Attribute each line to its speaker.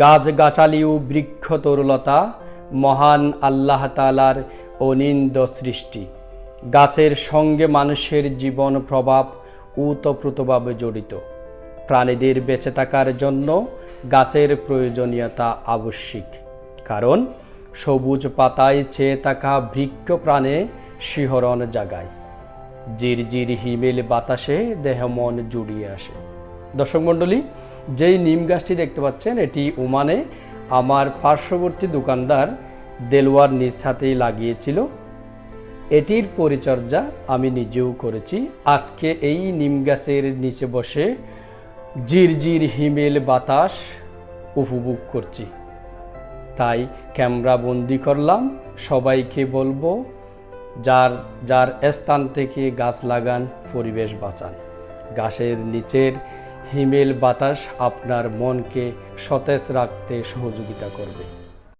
Speaker 1: গাছগাছালি ও বৃক্ষ তরুলতা মহান আল্লাহ তাআলার অনিন্দ সৃষ্টি। গাছের সঙ্গে মানুষের জীবন প্রভাব ওতপ্রোতভাবে জড়িত। প্রাণীদের বেঁচে থাকার জন্য গাছের প্রয়োজনীয়তা আবশ্যিক, কারণ সবুজ পাতায় চেয়ে থাকা বৃক্ষ প্রাণে শিহরণ জাগায়। ঝিরঝির হিমেল বাতাসে দেহ মন জুড়িয়ে আসে। দর্শক মণ্ডলী, যেই নিম গাছটি দেখতে পাচ্ছেন এটি ওমানে আমার পার্শ্ববর্তী দোকানদার দেলোয়ার নিজ হাতেই লাগিয়েছিল। এটির পরিচর্যা আমি নিজেও করেছি। আজকে এই নিম গাছের নিচে বসে ঝিরঝির হিমেল বাতাস উপভোগ করছি, তাই ক্যামেরা বন্দি করলাম। সবাইকে বলবো, যার যার স্থান থেকে গাছ লাগান, পরিবেশ বাঁচান। গাছের নিচের হিমেল বাতাস আপনার মনকে সতেজ রাখতে সহযোগিতা করবে।